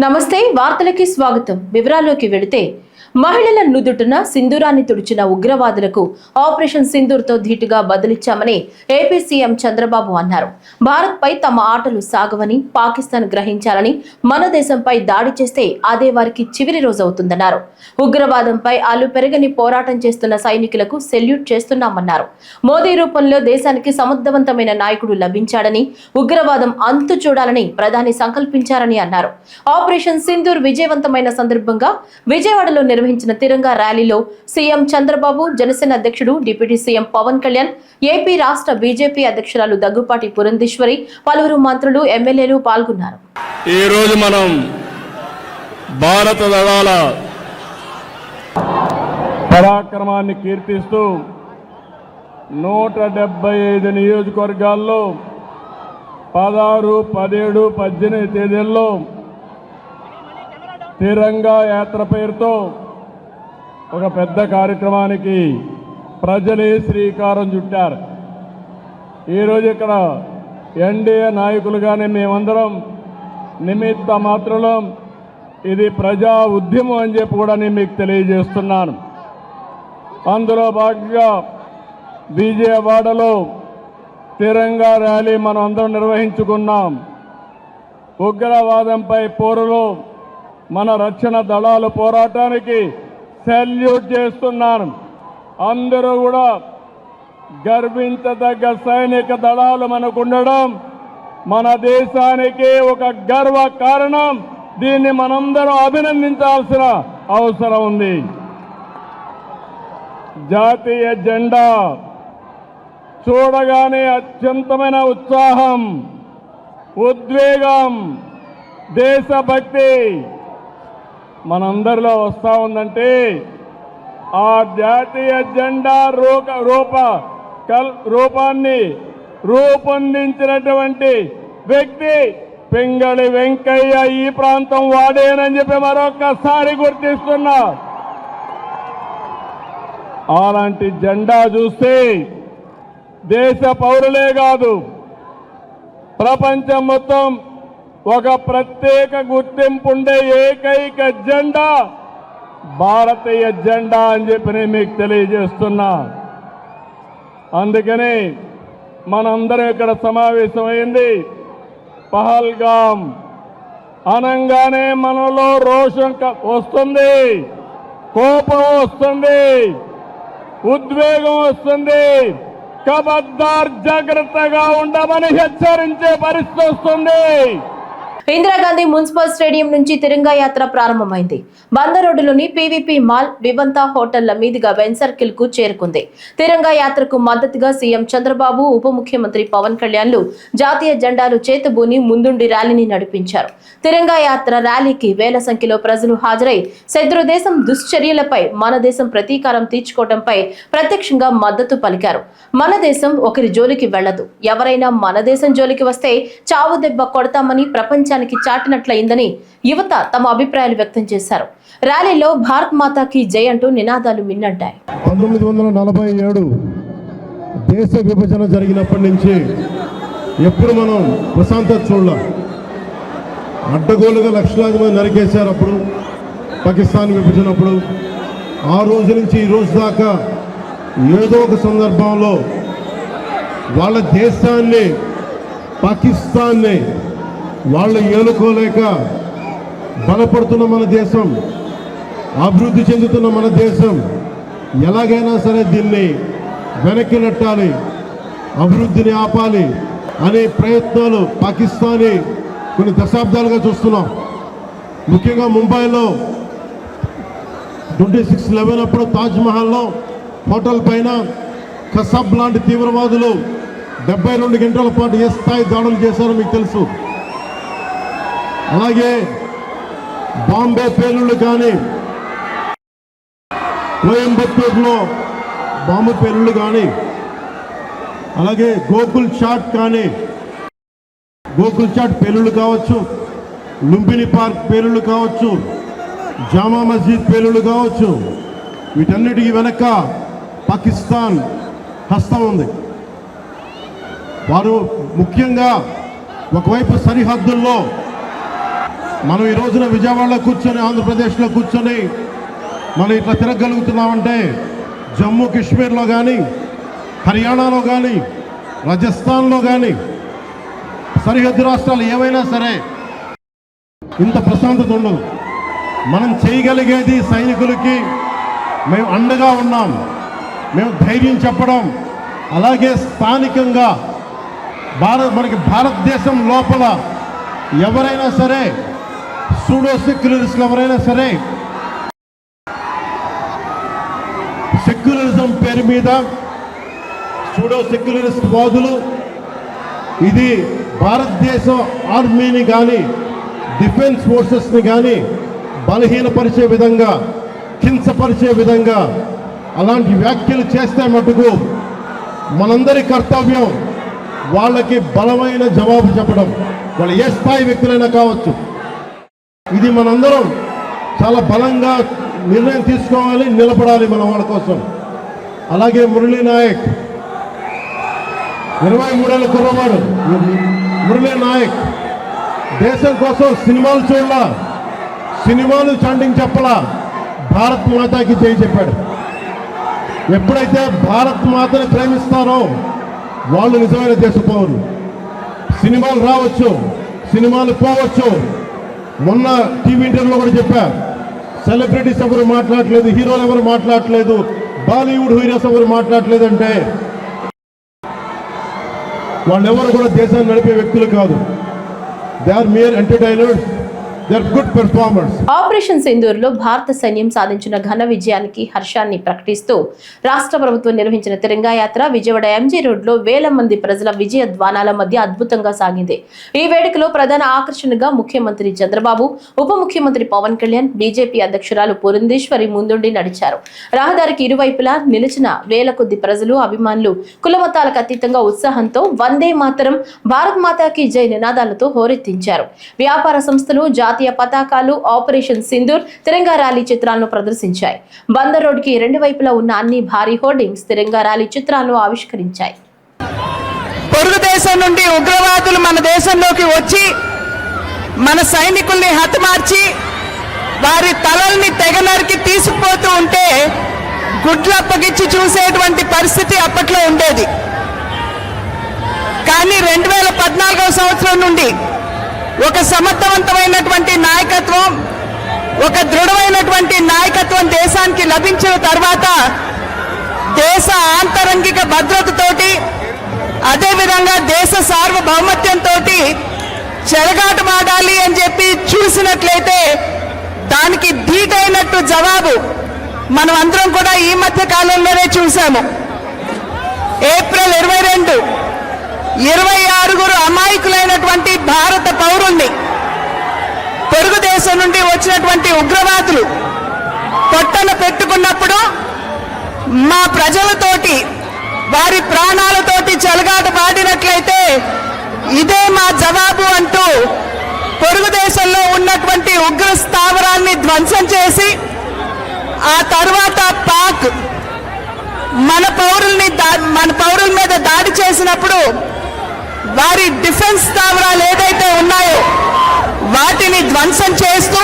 నమస్తే వార్తలకి స్వాగతం. వివరాల్లోకి వెళితే మహిళల నుదుటున సింధూరాన్ని తుడిచిన ఉగ్రవాదులకు ఆపరేషన్ సింధూర్తో ధీటుగా బదులిచ్చామని ఏపీ సీఎం చంద్రబాబు అన్నారు. భారత్ పై తమ ఆటలు సాగవని పాకిస్తాన్ గ్రహించాలని, మన దేశంపై దాడి చేస్తే అదే వారికి చివరి రోజవుతుందన్నారు. ఉగ్రవాదంపై అల్లు పెరగని పోరాటం చేస్తున్న సైనికులకు సెల్యూట్ చేస్తున్నామన్నారు. మోదీ రూపంలో దేశానికి సమర్థవంతమైన నాయకుడు లభించాడని, ఉగ్రవాదం అంతు చూడాలని ప్రధాని సంకల్పించారని అన్నారు. ఆపరేషన్ సింధూర్ విజయవంతమైన సందర్భంగా విజయవాడలో నిర్వహించిన తిరంగా ర్యాలీలో సీఎం చంద్రబాబు, జనసేన అధ్యక్షుడు deputy CM Pawan Kalyan, AP రాష్ట్ర బీజేపీ అధ్యక్షురాలు దగ్గుపాటి పురంధేశ్వరి, పలువురు మంత్రులు, ఎమ్మెల్యేలు పాల్గొన్నారు. ఈ రోజు మనం భారత దళాల పరాక్రమాన్ని కీర్తిస్తూ 175 నియోజకవర్గాల్లో 16, 17, 18 తేదీల్లో తిరంగా యాత్ర పేరుతో ఒక పెద్ద కార్యక్రమానికి ప్రజలే శ్రీకారం చుట్టారు. ఈరోజు ఇక్కడ ఎన్డీఏ నాయకులుగానే మేమందరం నిమిత్త మాత్రులం. ఇది ప్రజా ఉద్యమం అని చెప్పి కూడా నేను మీకు తెలియజేస్తున్నాను. అందులో భాగంగా విజయవాడలో తిరంగా ర్యాలీ మనం అందరం నిర్వహించుకున్నాం. ఉగ్రవాదంపై పోరులో మన రక్షణ దళాల పోరాటానికి సెల్యూట్ చేస్తున్నాను. అందరూ కూడా గర్వించదగ్గ సైనిక దళాలు మనకు ఉండడం మన దేశానికి ఒక గర్వ కారణం. దీన్ని మనందరం అభినందించాల్సిన అవసరం ఉంది. జాతీయ జెండా చూడగానే అత్యంతమైన ఉత్సాహం, ఉద్వేగం, దేశభక్తి మనందరిలో వస్తూ ఉందంటే ఆ జాతీయ జెండా రూపాన్ని రూపొందించినటువంటి వ్యక్తి పింగళి వెంకయ్య ఈ ప్రాంతం వాడేనని చెప్పి మరొకసారి గుర్తిస్తున్నా. అలాంటి జెండా చూస్తే దేశ పౌరులే కాదు, ప్రపంచం మొత్తం ఒక ప్రత్యేక గుర్తింపు ఉండే ఏకైక జెండా భారతీయ జెండా అని చెప్పి నేను మీకు తెలియజేస్తున్నా. అందుకని మనందరం ఇక్కడ సమావేశమైంది. పహల్గాం అనంగానే మనలో రోషం వస్తుంది, కోపం వస్తుంది, ఉద్వేగం వస్తుంది. ఖబర్దార్, జాగ్రత్తగా ఉండమని హెచ్చరించే పరిస్థితి వస్తుంది. ఇందిరాగాంధీ మున్సిపల్ స్టేడియం నుంచి తిరంగా యాత్ర ప్రారంభమైంది. బందర్ రోడ్డులోని పీవీపీ మాల్, వివంతా హోటళ్ల మీదుగా బెన్ సర్కిల్ కు చేరుకుంది. తిరంగా యాత్రకు మద్దతుగా సీఎం చంద్రబాబు, ఉప ముఖ్యమంత్రి పవన్ కళ్యాణ్లు జాతీయ జెండాలు చేతబూని ముందుండి ర్యాలీని నడిపించారు. తిరంగా యాత్ర ర్యాలీకి వేల సంఖ్యలో ప్రజలు హాజరై శత్రు దేశం దుశ్చర్యలపై మన దేశం ప్రతీకారం తీర్చుకోవడంపై ప్రత్యక్షంగా మద్దతు పలికారు. మన దేశం ఒకరి జోలికి వెళ్లదు, ఎవరైనా మన దేశం జోలికి వస్తే చావు దెబ్బ కొడతామని ప్రపంచానికి చాటినట్లయిందని యువత తమ అభిప్రాయాలు వ్యక్తం చేశారు. ర్యాలీలో భారత్ మాతాకి జై అంటూ నినాదాలు మిన్నంటాయి. 1947 దేశ విభజన జరిగినప్పటి నుంచి ఎప్పుడు మనం ప్రశాంతత చూడలేం. అడ్డగోలుగా లక్షలాది మంది నరికేశారు. అప్పుడు పాకిస్తాన్ విభజనప్పుడు ఆ రోజు నుంచి ఈ రోజు దాకా ఏదో ఒక సందర్భంలో వాళ్ళ దేశాన్ని, పాకిస్తాన్ని వాళ్ళు ఏలుకోలేక బలపడుతున్న మన దేశం, అభివృద్ధి చెందుతున్న మన దేశం ఎలాగైనా సరే దీన్ని వెనక్కి నెట్టాలి, అభివృద్ధిని ఆపాలి అనే ప్రయత్నాలు పాకిస్తానీ కొన్ని దశాబ్దాలుగా చూస్తున్నాం. ముఖ్యంగా ముంబైలో 26/11 అప్పుడు తాజ్మహల్లో హోటల్ పైన కసబ్ లాంటి తీవ్రవాదులు 72 గంటల పాటు ఏ స్థాయి దాడులు చేశారో మీకు తెలుసు. అలాగే బాంబే పేలుళ్ళు కానీ, కోయంబత్తూరులో బాంబు పేలుళ్ళు కానీ, అలాగే గోకుల్ చాట్ కానీ, గోకుల్ చాట్ పేలుళ్ళు కావచ్చు, లుంబిని పార్క్ పేలుళ్ళు కావచ్చు, జామా మస్జిద్ పేలుళ్ళు కావచ్చు, వీటన్నిటికీ వెనక పాకిస్తాన్ హస్తం ఉంది. వారు ముఖ్యంగా ఒకవైపు సరిహద్దుల్లో మనం ఈ రోజున విజయవాడలో కూర్చొని ఆంధ్రప్రదేశ్లో కూర్చొని మనం ఇట్లా తిరగలుగుతున్నామంటే జమ్మూ కాశ్మీర్లో కానీ హర్యానాలో కానీ రాజస్థాన్లో కానీ సరిహద్దు రాష్ట్రాలు ఏవైనా సరే ఇంత ప్రశాంతత ఉండదు. మనం చేయగలిగేది సైనికులకి మేము అండగా ఉన్నాం, మేము ధైర్యం చెప్పడం, అలాగే స్థానికంగా మనకి భారతదేశం లోపల ఎవరైనా సరే సూడో సెక్యులరిస్టులు ఎవరైనా సరే సెక్యులరిజం పేరు మీద సూడో సెక్యులరిస్ట్ వాదులు ఇది భారతదేశ ఆర్మీని కానీ డిఫెన్స్ ఫోర్సెస్ని కానీ బలహీనపరిచే విధంగా హింసపరిచే విధంగా అలాంటి వ్యాఖ్యలు చేస్తే మటుకు మనందరి కర్తవ్యం వాళ్ళకి బలమైన జవాబు చెప్పడం, వాళ్ళు ఏ స్థాయి వ్యక్తులైనా కావచ్చు. ఇది మనందరం చాలా బలంగా నిర్ణయం తీసుకోవాలి, నిలబడాలి మన వాళ్ళ కోసం. అలాగే మురళీ నాయక్ 23 ఏళ్ళ కుర్రవాడు మురళీ నాయక్ దేశం కోసం సినిమాలు చూడాల, సినిమాలు చాంటింగ్ చెప్పలా, భారత్ మాతాకి జై చెప్పాడు. ఎప్పుడైతే భారత్ మాతని ప్రేమిస్తారో వాళ్ళు నిజమైన దేశ పౌరులు. సినిమాలు రావచ్చు, సినిమాలు పోవచ్చు. మొన్న టీవీ ఇంటర్వ్యూలో కూడా చెప్పా, సెలబ్రిటీస్ ఎవరు మాట్లాడలేదు, హీరోలు ఎవరు మాట్లాడలేదు, బాలీవుడ్ హీరోస్ ఎవరు మాట్లాడలేదు అంటే వాళ్ళెవరు కూడా దేశాన్ని నడిపే వ్యక్తులు కాదు. They are mere entertainers, they are good performers. Operation సింధూర్లో భారత సైన్యం సాధించిన ఘన విజయానికి హర్షాన్ని ప్రకటిస్తూ రాష్ట్ర ప్రభుత్వం నిర్వహించిన తిరంగా యాత్ర విజయవాడ ఎంజీ రోడ్లో వేల మంది ప్రజల విజయ ధ్వానాల మధ్య అద్భుతంగా సాగింది. ఈ వేడుకలో ప్రధాన ఆకర్షణగా ముఖ్యమంత్రి చంద్రబాబు, ఉప ముఖ్యమంత్రి పవన్ కళ్యాణ్, బీజేపీ అధ్యక్షురాలు పురంధేశ్వరి ముందుండి నడిచారు. రహదారికి ఇరువైపులా నిలిచిన వేల కొద్ది ప్రజలు, అభిమానులు కులమతాలకు అతీతంగా ఉత్సాహంతో వందే మాతరం, భారత్ మాతాకి జై నినాదాలతో హోరెత్తించారు. వ్యాపార సంస్థలు జాతీయ పతాకాలు, ఆపరేషన్ సింధూర్, తిరంగా ర్యాలీ చిత్రాలను ప్రదర్శించాయి. బందర్ రోడ్డుకి రెండు వైపులా ఉన్న అన్ని భారీ హోర్డింగ్స్ తిరంగా ర్యాలీ చిత్రాలను ఆవిష్కరించాయి. పొరుగు దేశం నుండి ఉగ్రవాదులు మన దేశంలోకి వచ్చి మన సైనికుల్ని హతమార్చి వారి తలల్ని తెగనరికి తీసుకుపోతూ ఉంటే గుడ్లప్పగిచ్చి చూసేటువంటి పరిస్థితి అప్పట్లో ఉండేది. కానీ 2014వ సంవత్సరం నుండి ఒక సమర్థవంతమైనటువంటి నాయకత్వం, ఒక దృఢమైనటువంటి నాయకత్వం దేశానికి లభించిన తర్వాత దేశ ఆంతరంగిక భద్రతతోటి, అదేవిధంగా దేశ సార్వభౌమత్యంతో చెలగాటమాడాలి అని చెప్పి చూసినట్లయితే దానికి ధీటైనట్టు జవాబు మనం అందరం కూడా ఈ మధ్య కాలంలోనే చూసాము. ఏప్రిల్ 22 26 అమాయకులైనటువంటి భారత పౌరుల్ని పొరుగు దేశం నుండి వచ్చినటువంటి ఉగ్రవాదులు పొట్టన పెట్టుకున్నప్పుడు మా ప్రజలతోటి వారి ప్రాణాలతోటి చెలగాట పాడినట్లయితే ఇదే మా జవాబు అంటూ పొరుగు దేశంలో ఉన్నటువంటి ఉగ్ర స్థావరాల్ని ధ్వంసం చేసి ఆ తర్వాత పాక్ మన పౌరుల మీద దాడి చేసినప్పుడు వారి డిఫెన్స్ స్థావరాలు ఏదైతే ఉన్నాయో వాటిని ధ్వంసం చేస్తూ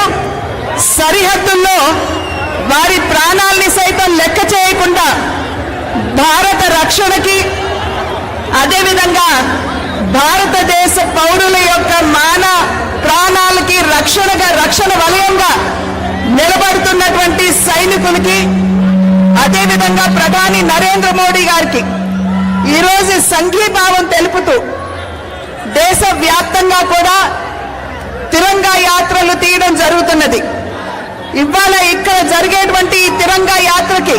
సరిహద్దుల్లో వారి ప్రాణాల్ని సైతం లెక్క చేయకుండా భారత రక్షణకి, అదేవిధంగా భారతదేశ పౌరుల యొక్క ప్రాణాలకి రక్షణ వలయంగా నిలబడుతున్నటువంటి సైనికులకి, అదేవిధంగా ప్రధాని నరేంద్ర మోడీ గారికి ఈరోజు సంఘీభావం తెలుపుతూ దేశవ్యాప్తంగా కూడా తిరంగా యాత్రలు తీయడం జరుగుతున్నది. ఇవాళ ఇక్కడ జరిగేటువంటి ఈ తిరంగా యాత్రకి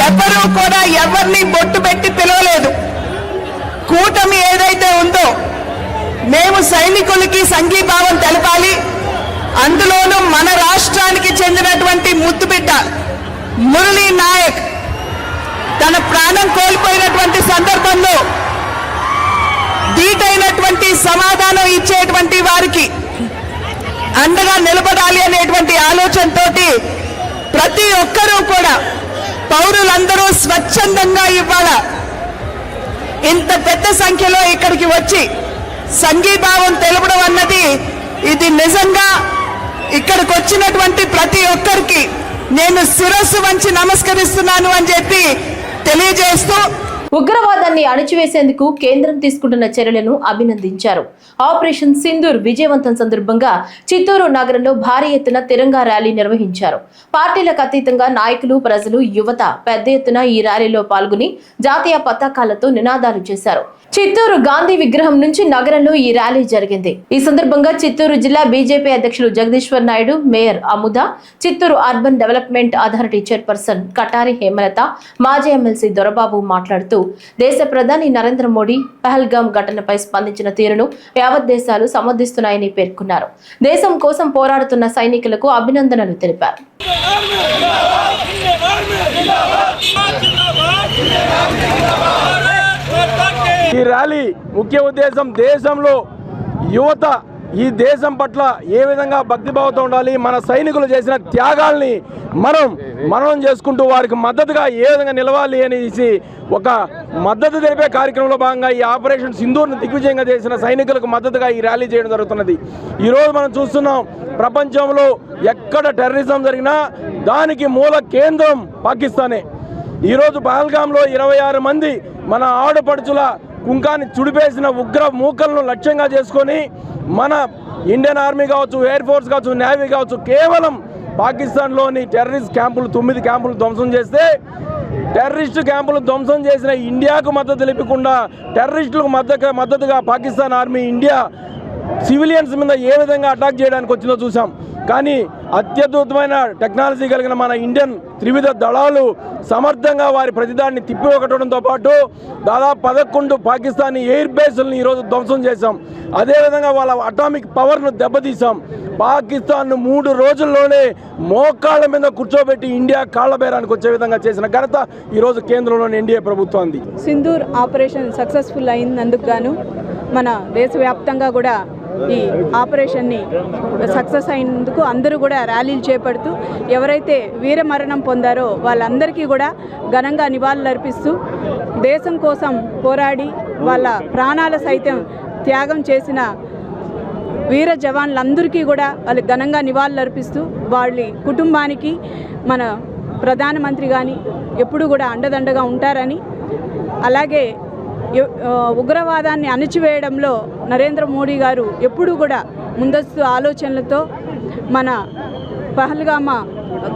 ఎవరూ కూడా ఎవరిని బొట్టు పెట్టి పిలవలేదు. కూటమి ఏదైతే ఉందో మేము సైనికులకి సంఘీభావం తెలపాలి. అందులోనూ మన రాష్ట్రానికి చెందినటువంటి ముద్దుబిడ్డ మురళీ నాయక్ తన ప్రాణం కోల్పోయినటువంటి సందర్భంలో ధీటైనటువంటి సమాధానం ఇచ్చేటువంటి వారికి అండగా నిలబడాలి అనేటువంటి ఆలోచనతోటి ప్రతి ఒక్కరూ కూడా పౌరులందరూ స్వచ్ఛందంగా ఇవాళ ఇంత పెద్ద సంఖ్యలో ఇక్కడికి వచ్చి సంఘీభావం తెలపడం అన్నది ఇది నిజంగా ఇక్కడికి వచ్చినటువంటి ప్రతి ఒక్కరికి నేను శిరస్సు వంచి నమస్కరిస్తున్నాను అని చెప్పి తెలియజేస్తూ ఉగ్రవాదాన్ని అణిచివేసేందుకు కేంద్రం తీసుకుంటున్న చర్యలను అభినందించారు. ఆపరేషన్ సింధూర్ విజయవంతం సందర్భంగా చిత్తూరు నగరంలో భారీ ఎత్తున తిరంగా ర్యాలీ నిర్వహించారు. పార్టీలకు అతీతంగా నాయకులు, ప్రజలు, యువత పెద్ద ఎత్తున ఈ ర్యాలీలో పాల్గొని జాతీయ పతాకాలతో నినాదాలు చేశారు. చిత్తూరు గాంధీ విగ్రహం నుంచి నగరంలో ఈ ర్యాలీ జరిగింది. ఈ సందర్భంగా చిత్తూరు జిల్లా బీజేపీ అధ్యక్షులు Jagadishwar Naidu, mayor Amuda, Chittoor urban development authority chairperson Katari Hemalatha, మాజీ ఎమ్మెల్సీ దొరబాబు మాట్లాడుతూ దేశ ప్రధాని నరేంద్ర మోడీ పహల్గామ్ ఘటనపై స్పందించిన తీరును యావత్ దేశాలు సమర్థిస్తున్నాయని పేర్కొన్నారు. దేశం కోసం పోరాడుతున్న సైనికులకు అభినందనలు తెలిపారు. ఈ ర్యాలీ ముఖ్య ఉద్దేశం దేశంలో యువత ఈ దేశం పట్ల ఏ విధంగా భక్తిభావంతో ఉండాలి, మన సైనికులు చేసిన త్యాగాల్ని మనం చేసుకుంటూ వారికి మద్దతుగా ఏ విధంగా నిలవాలి అనేసి ఒక మద్దతు తెలిపే కార్యక్రమంలో భాగంగా ఈ ఆపరేషన్ సింధూర్ను దిగ్విజయంగా చేసిన సైనికులకు మద్దతుగా ఈ ర్యాలీ చేయడం జరుగుతున్నది. ఈరోజు మనం చూస్తున్నాం, ప్రపంచంలో ఎక్కడ టెర్రరిజం జరిగినా దానికి మూల కేంద్రం పాకిస్తానే. ఈరోజు పహల్గామ్లో 26 మంది మన ఆడపడుచుల కుంకాన్ని చుడిపేసిన ఉగ్ర మూకలను లక్ష్యంగా చేసుకొని మన ఇండియన్ ఆర్మీ కావచ్చు, ఎయిర్ ఫోర్స్ కావచ్చు, నేవీ కావచ్చు, కేవలం పాకిస్తాన్లోని టెర్రరిస్ట్ క్యాంపులు 9 క్యాంపులు ధ్వంసం చేస్తే టెర్రరిస్టు క్యాంపులు ధ్వంసం చేసిన ఇండియాకు మద్దతు తెలిపకుండా టెర్రరిస్టులకు మద్దతుగా పాకిస్తాన్ ఆర్మీ ఇండియా సివిలియన్స్ మీద ఏ విధంగా అటాక్ చేయడానికి వచ్చిందో చూసాం. కానీ అత్యద్భుతమైన టెక్నాలజీ కలిగిన మన ఇండియన్ త్రివిధ దళాలు సమర్థంగా వారి ప్రతిదాడిని తిప్పికొట్టడంతో పాటు దాదాపు 11 పాకిస్తానీ ఎయిర్ బేస్లను ఈరోజు ధ్వంసం చేశాం. అదేవిధంగా వాళ్ళ అటామిక్ పవర్ను దెబ్బతీశాం. పాకిస్తాన్ను 3 రోజుల్లోనే మోకాళ్ళ మీద కూర్చోబెట్టి ఇండియా కాళ్ళబేరానికి వచ్చే విధంగా చేసిన ఘనత ఈరోజు కేంద్రంలోని ఎన్డీఏ ప్రభుత్వానికి. సింధూర్ ఆపరేషన్ సక్సెస్ఫుల్ అయినందుకు గాను మన దేశవ్యాప్తంగా కూడా ఈ ఆపరేషన్ని సక్సెస్ అయినందుకు అందరూ కూడా ర్యాలీలు చేపడుతూ ఎవరైతే వీరమరణం పొందారో వాళ్ళందరికీ కూడా ఘనంగా నివాళులు అర్పిస్తూ దేశం కోసం పోరాడి వాళ్ళ ప్రాణాల సైతం త్యాగం చేసిన వీర జవాన్లందరికీ కూడా వాళ్ళు ఘనంగా నివాళులు అర్పిస్తూ వాళ్ళ కుటుంబానికి మన ప్రధానమంత్రి కానీ ఎప్పుడు కూడా అండదండగా ఉంటారని, అలాగే ఉగ్రవాదాన్ని అణిచివేయడంలో నరేంద్ర మోడీ గారు ఎప్పుడూ కూడా ముందస్తు ఆలోచనలతో మన పహల్గామ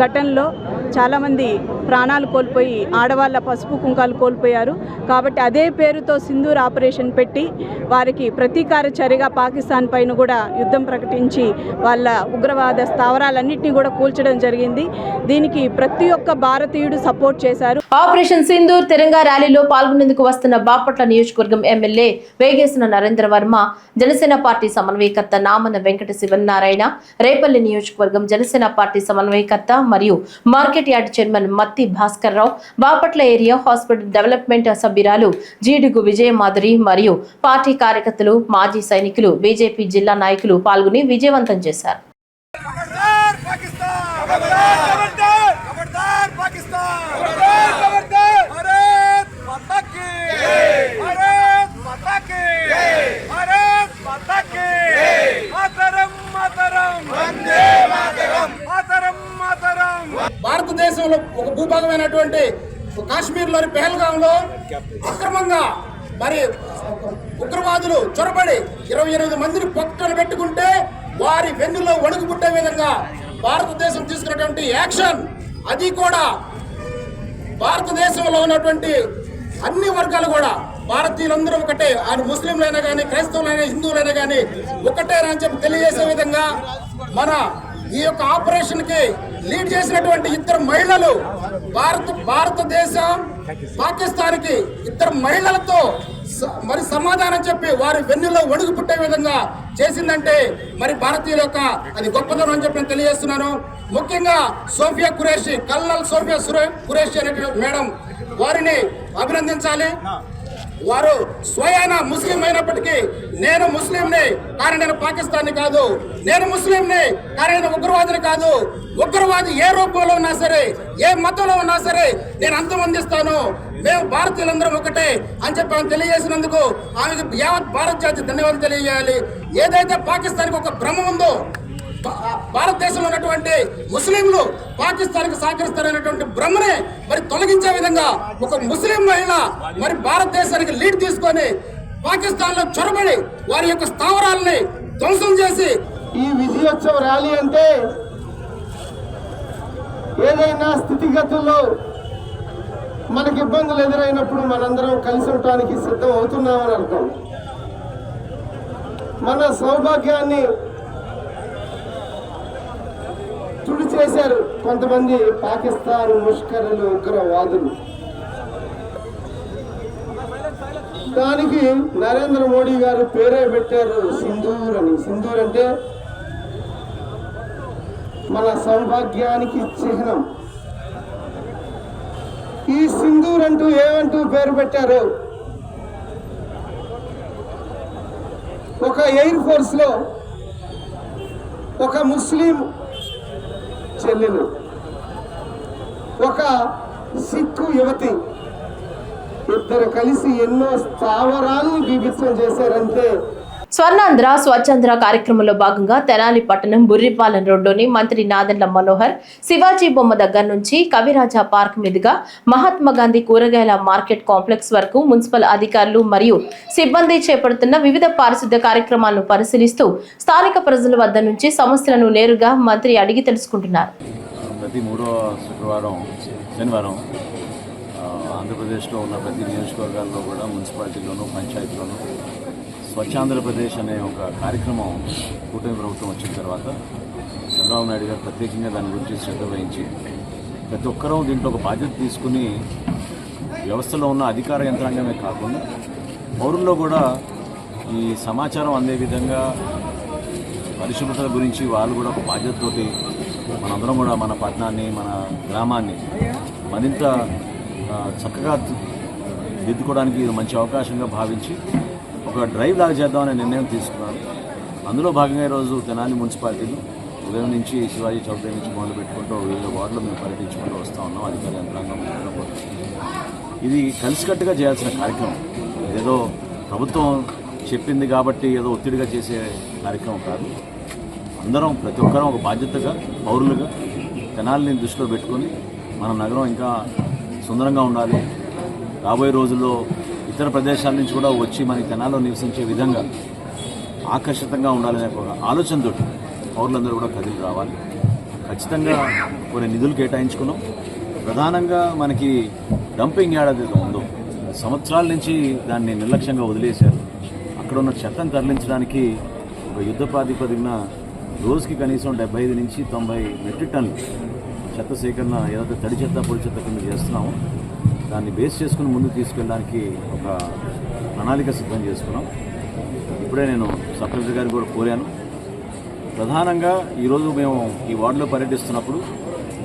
ఘటనలో చాలామంది ప్రాణాలు కోల్పోయి ఆడవాళ్ళ పసుపు కుంకాలు కోల్పోయారు. కాబట్టి అదే పేరుతో సింధూర్ ఆపరేషన్ పెట్టి వారికి ప్రతీకార చర్యగా పాకిస్తాన్ పైన కూడా యుద్ధం ప్రకటించి వాళ్ళ ఉగ్రవాద స్థావరాలన్నింటినీ కూడా కూల్చడం జరిగింది. దీనికి ప్రతి ఒక్క భారతీయుడు సపోర్ట్ చేశారు. ఆపరేషన్ సింధూర్ తిరంగా ర్యాలీలో పాల్గొనేందుకు వస్తున్న బాపట్ల నియోజకవర్గం ఎమ్మెల్యే వేగేసిన నరేంద్ర వర్మ, జనసేన పార్టీ సమన్వయకర్త నామన వెంకట శివనారాయణ, రేపల్లి నియోజకవర్గం జనసేన పార్టీ సమన్వయకర్త మరియు మార్కెట్ యార్డ్ చైర్మన్ మత్తి Bhaskar Rao, Bapatla area hospital development సభ్యురాలు జీడుగు విజయమాధురి మరియు పార్టీ కార్యకర్తలు, మాజీ సైనికులు, బీజేపీ జిల్లా నాయకులు పాల్గొని విజయవంతం చేశారు. భారతదేశంలో ఒక భూభాగమైనటువంటి కాశ్మీర్లోని పెహల్గాంలో అక్రమంగా మరి ఉగ్రవాదులు చొరబడి 28 మందిని పొట్టలు పెట్టుకుంటే వారి వెన్నులో వణుకు పుట్టే విధంగా భారతదేశం తీసుకున్నటువంటి యాక్షన్, అది కూడా భారతదేశంలో ఉన్నటువంటి అన్ని వర్గాలు కూడా భారతీయులందరూ ఒకటే, ఆయన ముస్లింలైనా కానీ, క్రైస్తవులైనా, హిందువులైనా కానీ ఒకటేనా అని చెప్పి తెలియజేసే విధంగా మన ఈ యొక్క ఆపరేషన్ కి లీడ్ చేసినటువంటి 2 మహిళలు భారతదేశం పాకిస్తాన్ కి 2 మహిళలతో మరి సమాధానం చెప్పి వారి వెన్నులో వణుకు పుట్టే విధంగా చేసిందంటే మరి భారతీయుల యొక్క అది గొప్పతనం అని చెప్పి నేను తెలియజేస్తున్నాను. ముఖ్యంగా సోఫియా ఖురేషి, కల్నల్ సోఫియా ఖురేషి అనే మేడం, వారిని అభినందించాలి. వారు స్వయాన ముస్లిం అయినప్పటికీ నేను ముస్లింని కానీ నేను పాకిస్తాన్ని కాదు, నేను ముస్లింని కానీ నేను ఉగ్రవాదిని కాదు, ఉగ్రవాది ఏ రూపంలో ఉన్నా సరే, ఏ మతంలో ఉన్నా సరే నేను అంతమందిస్తాను, మేము భారతీయులందరం ఒకటే అని చెప్పి ఆమె తెలియజేసినందుకు ఆమెకు యావత్ భారత జాతి ధన్యవాదాలు తెలియజేయాలి. ఏదైతే పాకిస్తాన్కి ఒక భ్రమ ఉందో, భారతదేశంలో ఉన్నటువంటి ముస్లింలు పాకిస్తాన్కి సహకరిస్తారనేటువంటి భ్రమనే మరి తొలగించే విధంగా ఒక ముస్లిం మహిళ మరి భారతదేశానికి లీడ్ తీసుకొని పాకిస్తాన్ లో చొరబడి వారి యొక్క స్థావరాలని ధ్వంసం చేసి ఈ విజయోత్సవ ర్యాలీ అంటే ఏదైనా స్థితిగతుల్లో మనకి ఇబ్బందులు ఎదురైనప్పుడు మనందరం కలిసి ఉండటానికి సిద్ధం అవుతున్నామని అర్థం. మన సౌభాగ్యాన్ని తుడి చేశారు కొంతమంది పాకిస్తాన్ ముష్కరులు, ఉగ్రవాదులు. దానికి నరేంద్ర మోడీ గారు పేరే పెట్టారు సింధూర్ అని. సింధూర్ అంటే మన సౌభాగ్యానికి చిహ్నం. ఈ సింధూర్ అంటూ ఏమంటూ పేరు పెట్టారు, ఒక ఎయిర్ ఫోర్స్ లో ఒక ముస్లిం చెల్లెలు, ఒక సిక్కు యువతి, ఇద్దరు కలిసి ఎన్నో స్థావరాలను బీభత్సం చేశారంటే. స్వర్ణాంధ్ర స్వచ్ఛాంధ్ర కార్యక్రమంలో భాగంగా తెనాలి పట్టణం బుర్రిపాలెం రోడ్డులోని మంత్రి నాదెండ్ల మనోహర్ శివాజీ బొమ్మ దగ్గర నుంచి కవిరాజా పార్క్ మీదుగా మహాత్మా గాంధీ కూరగాయల మార్కెట్ కాంప్లెక్స్ వరకు మున్సిపల్ అధికారులు మరియు సిబ్బంది చేపడుతున్న వివిధ పారిశుద్ధ్య కార్యక్రమాలను పరిశీలిస్తూ స్థానిక ప్రజల వద్ద నుంచి సమస్యలను నేరుగా మంత్రి అడిగి తెలుసుకుంటున్నారు. ప్రతి మూడో శుక్రవారం శనివారం ఆంధ్రప్రదేశ్లో ఉన్న ప్రతి నియోజకవర్గాల్లో కూడా మున్సిపాలిటీలోనూ పంచాయతీలోనూ స్వచ్ఛాంధ్రప్రదేశ్ అనే ఒక కార్యక్రమం కూటమి ప్రభుత్వం వచ్చిన తర్వాత చంద్రబాబు నాయుడు గారు ప్రత్యేకంగా దాని గురించి శ్రద్ధ వహించి ప్రతి ఒక్కరూ దీంట్లో ఒక బాధ్యత తీసుకుని వ్యవస్థలో ఉన్న అధికార యంత్రాంగమే కాకుండా పౌరుల్లో కూడా ఈ సమాచారం అందే విధంగా పరిశుభ్రత గురించి వాళ్ళు కూడా ఒక బాధ్యతతోటి మనందరం కూడా మన పట్టణాన్ని, మన గ్రామాన్ని మరింత చక్కగా దిద్దుకోవడానికి ఇది మంచి అవకాశంగా భావించి ఒక డ్రైవ్ లాగా చేద్దామనే నిర్ణయం తీసుకున్నారు. అందులో భాగంగా ఈరోజు తెనాలి మున్సిపాలిటీలు ఉదయం నుంచి శివాజీ చౌక్ నుంచి మొదలు పెట్టుకుంటూ వివిధ వార్డులు మేము పర్యటించుకుంటూ వస్తూ ఉన్నాం. అధికార యంత్రాంగం ఇది కలిసికట్టుగా చేయాల్సిన కార్యక్రమం. ఏదో ప్రభుత్వం చెప్పింది కాబట్టి ఏదో ఒత్తిడిగా చేసే కార్యక్రమం కాదు. అందరం ప్రతి ఒక్కరం ఒక బాధ్యతగా పౌరులుగా తెనాలిని దృష్టిలో పెట్టుకొని మన నగరం ఇంకా సుందరంగా ఉండాలి, రాబోయే రోజుల్లో ఇతర ప్రదేశాల నుంచి కూడా వచ్చి మన తెనాల్లో నివసించే విధంగా ఆకర్షితంగా ఉండాలనే ఒక ఆలోచనతో పౌరులందరూ కూడా కదిలి రావాలి. ఖచ్చితంగా కొన్ని నిధులు కేటాయించుకున్నాం. ప్రధానంగా మనకి డంపింగ్ యార్డ్ ఉందో సంవత్సరాల నుంచి దాన్ని నిర్లక్ష్యంగా వదిలేశారు. అక్కడ ఉన్న చెత్తను తరలించడానికి ఒక యుద్ధ ప్రాతిపదికన రోజుకి కనీసం 75 నుంచి 90 మెట్రిక్ టన్నులు చెత్త సేకరణ ఏదైతే తడి చెత్త పొడి చెత్త కింద చేస్తున్నామో దాన్ని బేస్ చేసుకుని ముందుకు తీసుకెళ్ళడానికి ఒక ప్రణాళిక సిద్ధం చేసుకున్నాం. ఇప్పుడే నేను సబ్ కలెక్టర్ గారికి కూడా కోరాను. ప్రధానంగా ఈరోజు మేము ఈ వార్డులో పర్యటిస్తున్నప్పుడు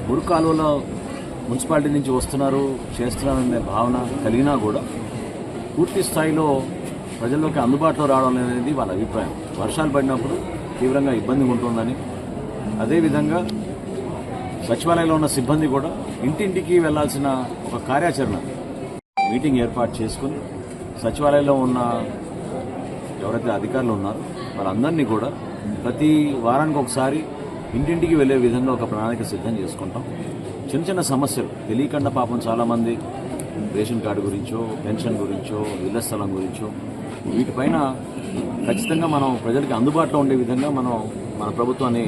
మురుగు కాలువలో మున్సిపాలిటీ నుంచి వస్తున్నారు చేస్తున్నారనే భావన కలిగినా కూడా పూర్తి స్థాయిలో ప్రజల్లోకి అందుబాటులో రావడం అనేది వాళ్ళ అభిప్రాయం. వర్షాలు పడినప్పుడు తీవ్రంగా ఇబ్బంది ఉంటుందని, అదేవిధంగా సచివాలయంలో ఉన్న సిబ్బంది కూడా ఇంటింటికి వెళ్లాల్సిన ఒక కార్యాచరణ మీటింగ్ ఏర్పాటు చేసుకుని సచివాలయంలో ఉన్న ఎవరైతే అధికారులు ఉన్నారో వాళ్ళందరినీ కూడా ప్రతి వారానికి ఒకసారి ఇంటింటికి వెళ్ళే విధంగా ఒక ప్రణాళిక సిద్ధం చేసుకుంటాం. చిన్న చిన్న సమస్యలు తెలియకుండా పాపం చాలామంది రేషన్ కార్డు గురించో, పెన్షన్ గురించో, ఇళ్ల స్థలం గురించో వీటిపైన ఖచ్చితంగా మనం ప్రజలకి అందుబాటులో ఉండే విధంగా మనం మన ప్రభుత్వాన్ని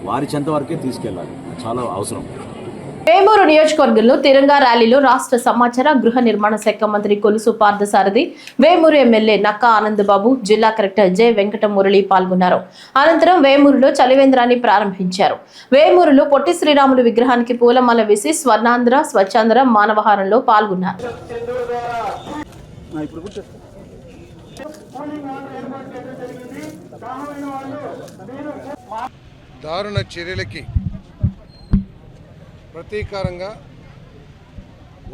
వారి చెంత వరకే తీసుకెళ్లాలి. చాలా అవసరం. వేమూరు నియోజకవర్గంలో తిరంగా ర్యాలీలో రాష్ట్ర సమాచార గృహ నిర్మాణ శాఖ మంత్రి కొలుసు పార్థసారథి, వేమూరు ఎమ్మెల్యే నక్కా ఆనందబాబు, జిల్లా కలెక్టర్ జె వెంకట మురళి పాల్గొన్నారు. అనంతరం వేమూరులో చలివేంద్రాన్ని ప్రారంభించారు. వేమూరులో పొట్టి శ్రీరాములు విగ్రహానికి పూలమాల వేసి స్వర్ణాంధ్ర స్వచ్ఛాంధ్ర మానవహారంలో పాల్గొన్నారు. దారుణ చర్యలకి ప్రతీకారంగా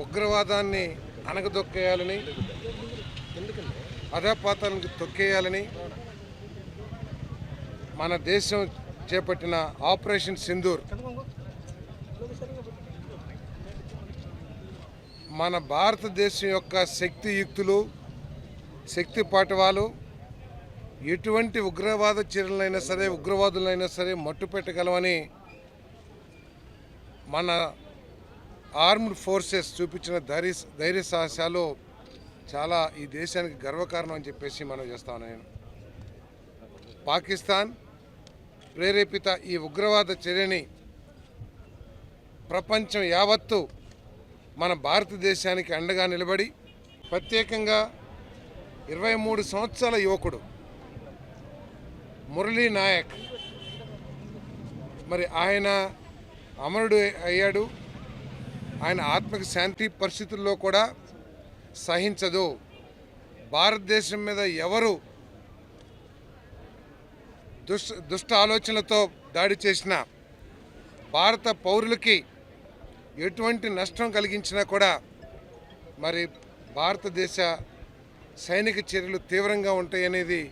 ఉగ్రవాదాన్ని అణగదొక్కేయాలని అధపాతాలకు తొక్కేయాలని మన దేశం చేపట్టిన ఆపరేషన్ సింధూర్ మన భారతదేశం యొక్క శక్తియుక్తులు శక్తి పాటవాలు ఎటువంటి ఉగ్రవాద చర్యలైనా సరే ఉగ్రవాదులైనా సరే మట్టుపెట్టగలమని మన ఆర్మ్డ్ ఫోర్సెస్ చూపించిన ధైర్య సాహసాలు చాలా ఈ దేశానికి గర్వకారణం అని చెప్పేసి మనం చేస్తాను. నేను పాకిస్తాన్ ప్రేరేపిత ఈ ఉగ్రవాద చర్యని ప్రపంచం యావత్తు మన భారతదేశానికి అండగా నిలబడి ప్రత్యేకంగా 23 సంవత్సరాల యువకుడు మురళీ నాయక్ మరి ఆయన అమరుడు అయ్యాడు. ఆయన ఆత్మకి శాంతి పరిస్థితుల్లో కూడా సహించదు. భారతదేశం మీద ఎవరు దుష్ట ఆలోచనలతో దాడి చేసిన భారత పౌరులకి ఎటువంటి నష్టం కలిగించినా కూడా మరి భారతదేశ సైనిక చర్యలు తీవ్రంగా ఉంటాయనేది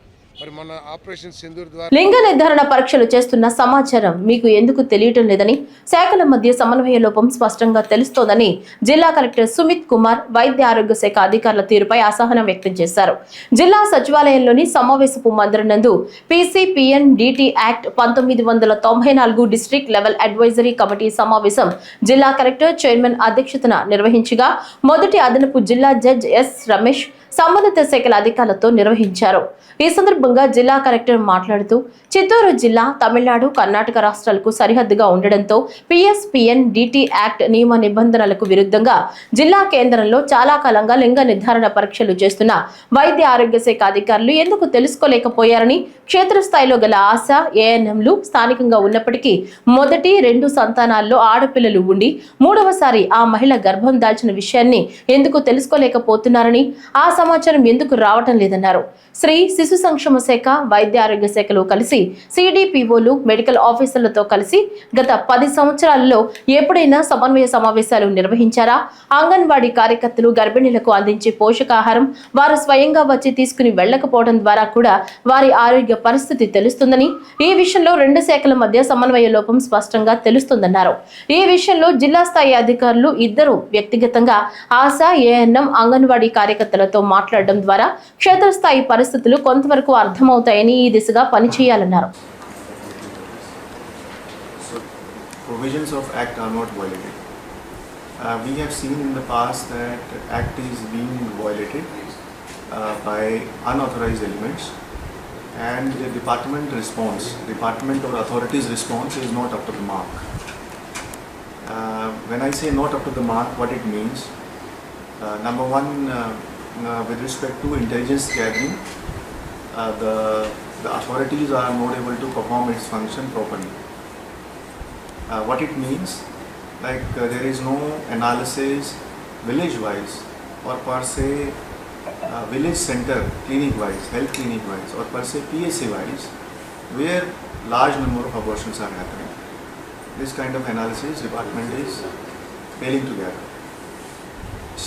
మరి మన ఆపరేషన్ సింధూర్ ద్వారా లింగ నిర్ధారణ పరీక్షలు చేస్తున్న సమాచారం మీకు ఎందుకు తెలియటం లేదని శాఖల మధ్య సమన్వయ లోపం స్పష్టంగా తెలుస్తోందని జిల్లా కలెక్టర్ సుమిత్ కుమార్ వైద్య ఆరోగ్య శాఖ అధికారుల తీరుపై అసహనం వ్యక్తం చేశారు. జిల్లా సచివాలయంలోని సమావేశపు మందిరం నందు PCPN DT act 1994 district level advisory committee సమావేశం జిల్లా కలెక్టర్ చైర్మన్ అధ్యక్షతన నిర్వహించగా మొదటి అదనపు జిల్లా జడ్జ్ ఎస్ రమేష్ సంబంధిత శాఖల అధికారులతో నిర్వహించారు. ఈ సందర్భంగా జిల్లా కలెక్టర్ మాట్లాడుతూ చిత్తూరు జిల్లా తమిళనాడు కర్ణాటక రాష్ట్రాలకు సరిహద్దుగా ఉండడంతో పిఎస్పిఎన్ డిటి యాక్ట్ నియమ నిబంధనలకు విరుద్ధంగా జిల్లా కేంద్రంలో చాలా కాలంగా లింగ నిర్ధారణ పరీక్షలు చేస్తున్న వైద్య ఆరోగ్య శాఖ అధికారులు ఎందుకు తెలుసుకోలేకపోయారని క్షేత్రస్థాయిలో గల ఆశ ఏఎన్ఎంలు స్థానికంగా ఉన్నప్పటికీ మొదటి 2 సంతానాల్లో ఆడపిల్లలు ఉండి 3వసారి ఆ మహిళ గర్భం దాల్చిన విషయాన్ని ఎందుకు తెలుసుకోలేకపోతున్నారని ఆ సమాచారం ఎందుకు రావటం లేదన్నారు. శ్రీ శిశు సంక్షేమ శాఖ వైద్య ఆరోగ్య శాఖలు కలిసి సిడిపిఓలు మెడికల్ ఆఫీసర్లతో కలిసి గత 10 సంవత్సరాలలో ఎప్పుడైనా సమన్వయ సమావేశాలు నిర్వహించారా? అంగన్వాడీ కార్యకర్తలు గర్భిణీలకు అందించే పోషకాహారం వారు స్వయంగా వచ్చి తీసుకుని వెళ్లకపోవడం ద్వారా కూడా వారి ఆరోగ్య పరిస్థితి తెలుస్తుందని, ఈ విషయంలో 2 శాఖల మధ్య సమన్వయ లోపం స్పష్టంగా తెలుస్తుందన్నారు. ఈ విషయంలో జిల్లా స్థాయి అధికారులు ఇద్దరు వ్యక్తిగతంగా ఆశా ఏఎన్ఎం అంగన్వాడీ కార్యకర్తలతో మాట్లాడడం ద్వారా క్షేత్రస్థాయి పరిస్థితులు కొంతవరకు అర్థమవుతాయని ఈ దిశగా పనిచేయాలన్నారు. Provisions of Act are not violated. We have seen in the past that Act is being violated by unauthorized elements, and the department or authorities' response is not up to the mark. When I say not up to the mark, what it means? Number one, with respect to intelligence gathering, the authorities are not able to perform its function properly. What it means, like there is no analysis village-wise or per se village center clinic-wise, health clinic-wise or per se PSA-wise, where large number of abortions are happening. This kind of analysis department is failing to gather.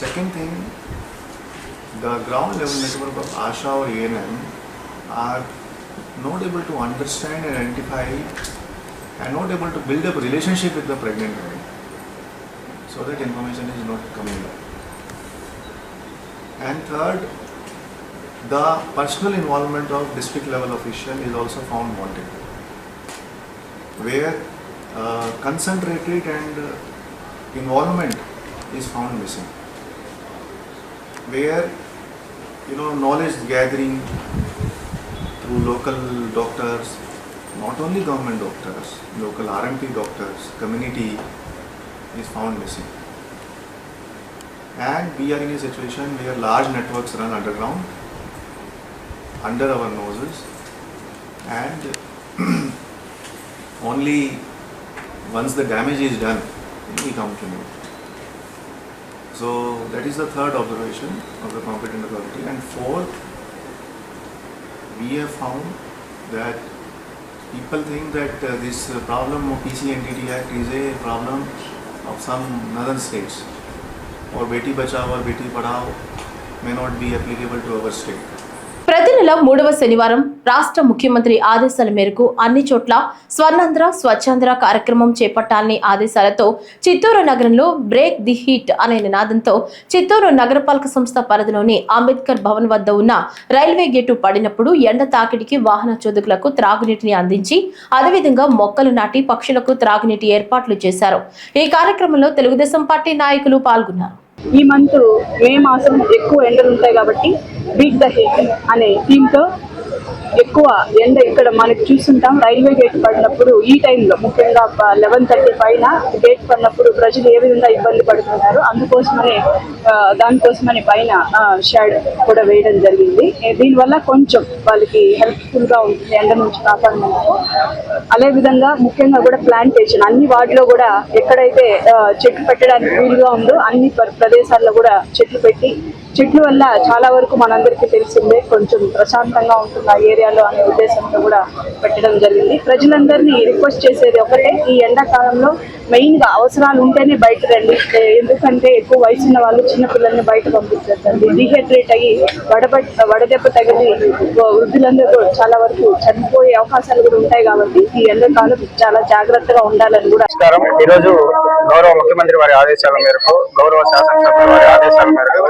Second thing, the ground level network of ASHA or ANM are not able to understand and identify and not able to build up a relationship with the pregnant woman, so that information is not coming up. And third, the personal involvement of district level official is also found wanting, where concentrated and involvement is found missing, where knowledge gathering through local doctors, not only government doctors, local RMP doctors, community is found missing. And we are in a situation where large networks run underground, under our noses, and only once the damage is done, we come to know. So that is the third observation of the competent authority. And fourth, we have found that people think that this problem of PCNDT Act is a problem of some northern states, or Beti Bachao or Beti Padhao may not be applicable to our state. నెల 3వ శనివారం రాష్ట్ర ముఖ్యమంత్రి ఆదేశాల మేరకు అన్ని చోట్ల స్వర్ణాంధ్ర స్వచ్ఛాంధ్ర కార్యక్రమం చేపట్టాలని ఆదేశాలతో చిత్తూరు నగరంలో బ్రేక్ ది హీట్ అనే నినాదంతో చిత్తూరు నగరపాలక సంస్థ పరిధిలోని అంబేద్కర్ భవన్ వద్ద ఉన్న రైల్వే గేటు పడినప్పుడు ఎండ తాకిడికి వాహన చోదకులకు త్రాగునీటిని అందించి అదేవిధంగా మొక్కలు నాటి పక్షులకు త్రాగునీటి ఏర్పాట్లు చేశారు. ఈ కార్యక్రమంలో తెలుగుదేశం పార్టీ నాయకులు పాల్గొన్నారు. ఈ మంత్ మే మాసం ఎక్కువ ఎండలు ఉంటాయి కాబట్టి బీట్ ద హీట్ అనే థీమ్తో ఎక్కువ ఎండ ఇక్కడ మనకి చూస్తుంటాం. రైల్వే గేట్ పడినప్పుడు ఈ టైంలో ముఖ్యంగా 11:30 పైన గేట్ పడినప్పుడు ప్రజలు ఏ విధంగా ఇబ్బంది పడుతున్నారు, దానికోసమని పైన షెడ్ కూడా వేయడం జరిగింది. దీనివల్ల కొంచెం వాళ్ళకి హెల్ప్ఫుల్గా ఉంటుంది ఎండ నుంచి కాపాడినందుకు. అదేవిధంగా ముఖ్యంగా కూడా ప్లాంటేషన్ అన్ని వాటిలో కూడా ఎక్కడైతే చెట్లు పెట్టడానికి వీలుగా ఉందో అన్ని ప్రదేశాల్లో కూడా చెట్లు పెట్టి, చెట్ల వల్ల చాలా వరకు మనందరికీ తెలిసిందే కొంచెం ప్రశాంతంగా ఉంటుంది ఆ ఏరియాలో అనే ఉద్దేశంతో కూడా పెట్టడం జరిగింది. ప్రజలందరినీ రిక్వెస్ట్ చేసేది ఒకటే, ఈ ఎండాకాలంలో మెయిన్గా అవసరాలు ఉంటేనే బయట రండి. ఎందుకంటే ఎక్కువ వయసు ఉన్న వాళ్ళు చిన్నపిల్లల్ని బయట పంపించండి. డిహైడ్రేట్ అయ్యి వడదెబ్బ తగిలి వృద్ధులందరూ చాలా వరకు చనిపోయే అవకాశాలు కూడా ఉంటాయి. కాబట్టి ఈ ఎండాకాలం చాలా జాగ్రత్తగా ఉండాలని కూడా. ఈరోజు గౌరవ ముఖ్యమంత్రి వారి ఆదేశాల మేరకు, గౌరవ శాసనసభ్యుల వారి ఆదేశాల మేరకు,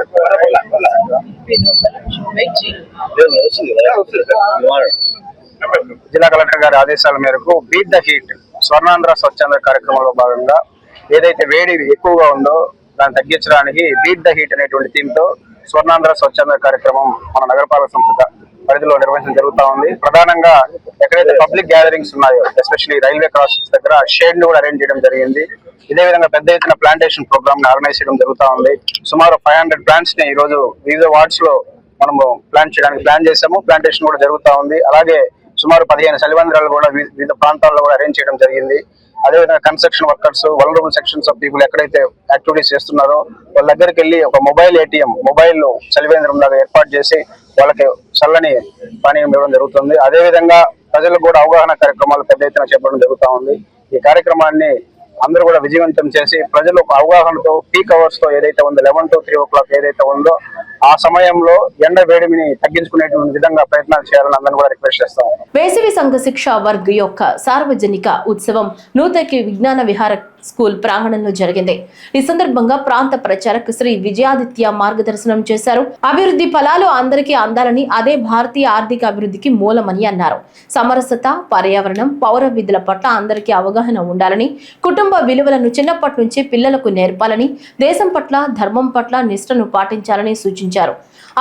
జిల్లా కలెక్టర్ గారి ఆదేశాల మేరకు beat the heat Swarnandhra Swachhandhra కార్యక్రమంలో భాగంగా ఏదైతే వేడి ఎక్కువగా ఉందో దాన్ని తగ్గించడానికి బీట్ ద హీట్ అనేటువంటి థీమ్తో స్వర్ణాంధ్ర స్వచ్ఛాంధ్ర కార్యక్రమం మన నగరపాలక సంస్థ పరిధిలో నిర్వహించడం జరుగుతూ ఉంది. ప్రధానంగా ఎక్కడైతే పబ్లిక్ గ్యాదరింగ్స్ ఉన్నాయో, ఎస్పెషల్లీ రైల్వే క్రాసింగ్స్ దగ్గర షేడ్ ను కూడా అరేంజ్ చేయడం జరిగింది. ఇదే విధంగా పెద్ద ఎత్తున ప్లాంటేషన్ ప్రోగ్రామ్ ని ఆర్గనైజ్ చేయడం జరుగుతూ ఉంది. సుమారు 500 ప్లాంట్స్ ని ఈ రోజు వివిధ వార్డ్స్ లో మనము ప్లాంట్ చేయడానికి ప్లాన్ చేసాము. ప్లాంటేషన్ కూడా జరుగుతూ ఉంది. అలాగే సుమారు 15 చలివేంద్రాలు కూడా వివిధ ప్రాంతాల్లో కూడా అరేంజ్ చేయడం జరిగింది. అదేవిధంగా construction workers, vulnerable sections of people ఎక్కడైతే యాక్టివిటీస్ చేస్తున్నారో వాళ్ళ దగ్గరికి వెళ్ళి ఒక మొబైల్ ATM, మొబైల్ చలివేంద్రం లాగా ఏర్పాటు చేసి వాళ్ళకి చల్లని పానీయం ఇవ్వడం జరుగుతుంది. అదేవిధంగా ప్రజలకు కూడా అవగాహన కార్యక్రమాలు పెద్ద ఎత్తున చేపట్టడం జరుగుతూ ఉంది. ఈ కార్యక్రమాన్ని అందరూ కూడా విజయవంతం చేసి ప్రజలు ఒక అవగాహనతో పీక్ అవర్స్ తో ఏదైతే ఉందో 11 to 3 o'clock ఏదైతే ఉందో ఆ సమయంలో ఎండ వేడిమిని తగ్గించుకునేటువంటి విధంగా ప్రయత్నాలు చేయాలని అందరిని కూడా రిక్వెస్ట్ చేస్తాం. వేసవి సంఘ శిక్షా వర్గ్ యొక్క సార్వజనిక ఉత్సవం నూతకి విజ్ఞాన విహార స్కూల్ ప్రాంగణంలో జరిగింది. ఈ సందర్భంగా ప్రాంత ప్రచారక శ్రీ విజయాదిత్య మార్గదర్శనం చేశారు. అభివృద్ధి ఫలాలు అందరికీ అందాలని, అదే భారతీయ ఆర్థిక అభివృద్ధికి మూలమని అన్నారు. సమరసత, పర్యావరణం, పౌర విధుల పట్ల అందరికీ అవగాహన ఉండాలని, కుటుంబ విలువలను చిన్నప్పటి నుంచి పిల్లలకు నేర్పాలని, దేశం పట్ల, ధర్మం పట్ల నిష్ఠను పాటించాలని సూచించారు.